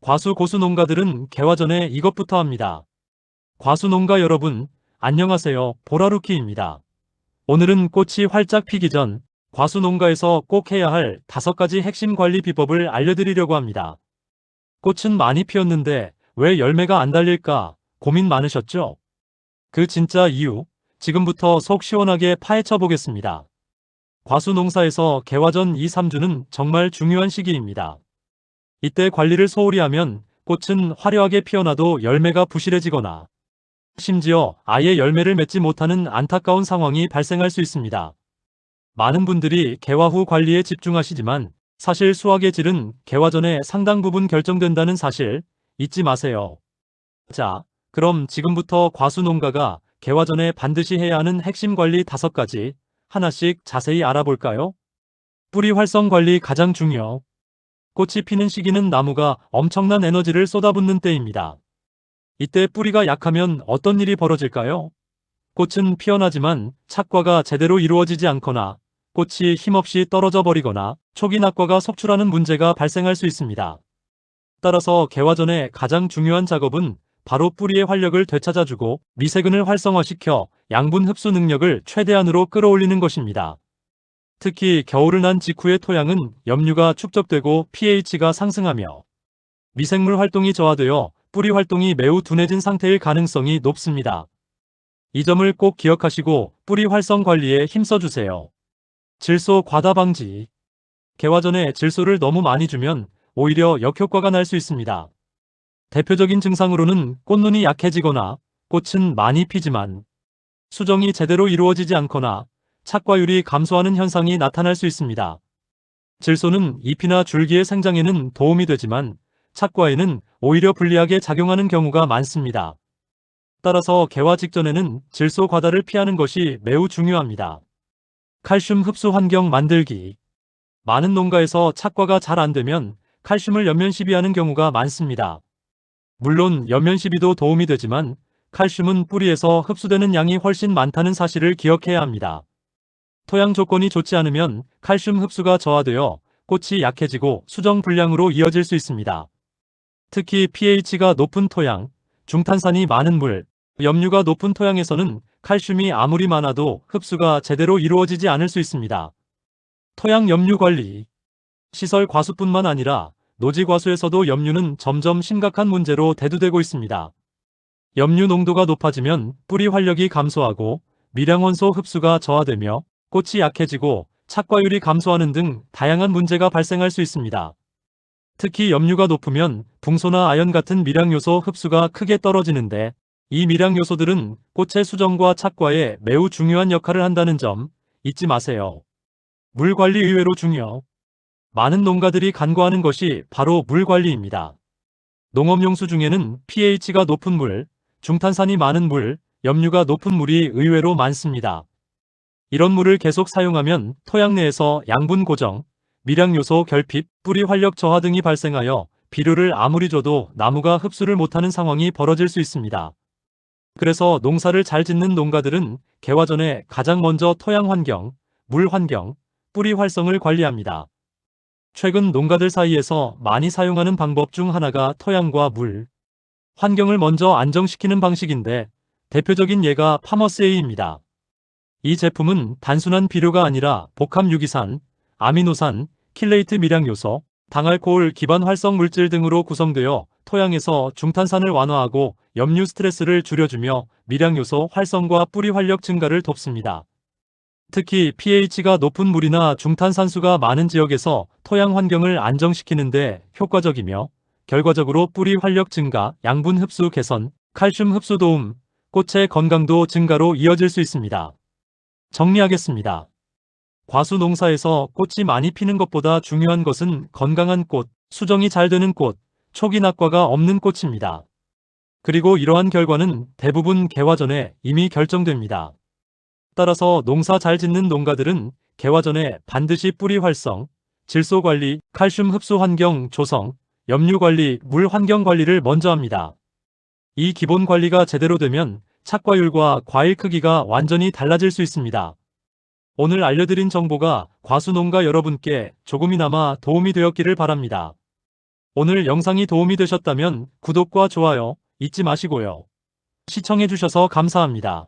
과수 고수 농가들은 개화 전에 이것부터 합니다. 과수 농가 여러분, 안녕하세요. 보라루키입니다. 오늘은 꽃이 활짝 피기 전 과수 농가에서 꼭 해야 할 5가지 핵심 관리 비법을 알려드리려고 합니다. 꽃은 많이 피었는데 왜 열매가 안 달릴까 고민 많으셨죠? 그 진짜 이유, 지금부터 속 시원하게 파헤쳐 보겠습니다. 과수 농사에서 개화 전 2, 3주는 정말 중요한 시기입니다. 이때 관리를 소홀히 하면 꽃은 화려하게 피어나도 열매가 부실해지거나 심지어 아예 열매를 맺지 못하는 안타까운 상황이 발생할 수 있습니다. 많은 분들이 개화 후 관리에 집중하시지만 사실 수확의 질은 개화 전에 상당 부분 결정된다는 사실 잊지 마세요. 자, 그럼 지금부터 과수 농가가 개화 전에 반드시 해야 하는 핵심 관리 5가지 하나씩 자세히 알아볼까요? 뿌리 활성 관리 가장 중요. 꽃이 피는 시기는 나무가 엄청난 에너지를 쏟아붓는 때입니다. 이때 뿌리가 약하면 어떤 일이 벌어질까요? 꽃은 피어나지만 착과가 제대로 이루어지지 않거나 꽃이 힘없이 떨어져 버리거나 초기 낙과가 속출하는 문제가 발생할 수 있습니다. 따라서 개화 전에 가장 중요한 작업은 바로 뿌리의 활력을 되찾아주고 미세근을 활성화시켜 양분 흡수 능력을 최대한으로 끌어올리는 것입니다. 특히 겨울을 난 직후의 토양은 염류가 축적되고 pH가 상승하며 미생물 활동이 저하되어 뿌리 활동이 매우 둔해진 상태일 가능성이 높습니다. 이 점을 꼭 기억하시고 뿌리 활성 관리에 힘써주세요. 질소 과다 방지. 개화 전에 질소를 너무 많이 주면 오히려 역효과가 날 수 있습니다. 대표적인 증상으로는 꽃눈이 약해지거나 꽃은 많이 피지만 수정이 제대로 이루어지지 않거나 착과율이 감소하는 현상이 나타날 수 있습니다. 질소는 잎이나 줄기의 생장에는 도움이 되지만 착과에는 오히려 불리하게 작용하는 경우가 많습니다. 따라서 개화 직전에는 질소 과다를 피하는 것이 매우 중요합니다. 칼슘 흡수 환경 만들기. 많은 농가에서 착과가 잘 안되면 칼슘을 연면 시비하는 경우가 많습니다. 물론 연면 시비도 도움이 되지만 칼슘은 뿌리에서 흡수되는 양이 훨씬 많다는 사실을 기억해야 합니다. 토양 조건이 좋지 않으면 칼슘 흡수가 저하되어 꽃이 약해지고 수정 불량으로 이어질 수 있습니다. 특히 pH가 높은 토양, 중탄산이 많은 물, 염류가 높은 토양에서는 칼슘이 아무리 많아도 흡수가 제대로 이루어지지 않을 수 있습니다. 토양 염류 관리. 시설 과수뿐만 아니라 노지 과수에서도 염류는 점점 심각한 문제로 대두되고 있습니다. 염류 농도가 높아지면 뿌리 활력이 감소하고 미량원소 흡수가 저하되며 꽃이 약해지고 착과율이 감소하는 등 다양한 문제가 발생할 수 있습니다. 특히 염류가 높으면 붕소나 아연 같은 미량요소 흡수가 크게 떨어지는데 이 미량요소들은 꽃의 수정과 착과에 매우 중요한 역할을 한다는 점 잊지 마세요. 물 관리 의외로 중요. 많은 농가들이 간과하는 것이 바로 물 관리입니다. 농업용수 중에는 pH가 높은 물, 중탄산이 많은 물, 염류가 높은 물이 의외로 많습니다. 이런 물을 계속 사용하면 토양 내에서 양분 고정, 미량요소 결핍, 뿌리 활력 저하 등이 발생하여 비료를 아무리 줘도 나무가 흡수를 못하는 상황이 벌어질 수 있습니다. 그래서 농사를 잘 짓는 농가들은 개화 전에 가장 먼저 토양 환경, 물 환경, 뿌리 활성을 관리합니다. 최근 농가들 사이에서 많이 사용하는 방법 중 하나가 토양과 물, 환경을 먼저 안정시키는 방식인데 대표적인 예가 파머스에이입니다. 이 제품은 단순한 비료가 아니라 복합 유기산, 아미노산, 킬레이트 미량요소, 당알코올 기반 활성 물질 등으로 구성되어 토양에서 중탄산을 완화하고 염류 스트레스를 줄여주며 미량요소 활성과 뿌리 활력 증가를 돕습니다. 특히 pH가 높은 물이나 중탄산수가 많은 지역에서 토양 환경을 안정시키는 데 효과적이며 결과적으로 뿌리 활력 증가, 양분 흡수 개선, 칼슘 흡수 도움, 꽃의 건강도 증가로 이어질 수 있습니다. 정리하겠습니다. 과수 농사에서 꽃이 많이 피는 것보다 중요한 것은 건강한 꽃, 수정이 잘 되는 꽃, 초기 낙과가 없는 꽃입니다. 그리고 이러한 결과는 대부분 개화 전에 이미 결정됩니다. 따라서 농사 잘 짓는 농가들은 개화 전에 반드시 뿌리 활성, 질소 관리, 칼슘 흡수 환경 조성, 염류 관리, 물 환경 관리를 먼저 합니다. 이 기본 관리가 제대로 되면 착과율과 과일 크기가 완전히 달라질 수 있습니다. 오늘 알려드린 정보가 과수 농가 여러분께 조금이나마 도움이 되었기를 바랍니다. 오늘 영상이 도움이 되셨다면 구독과 좋아요 잊지 마시고요. 시청해주셔서 감사합니다.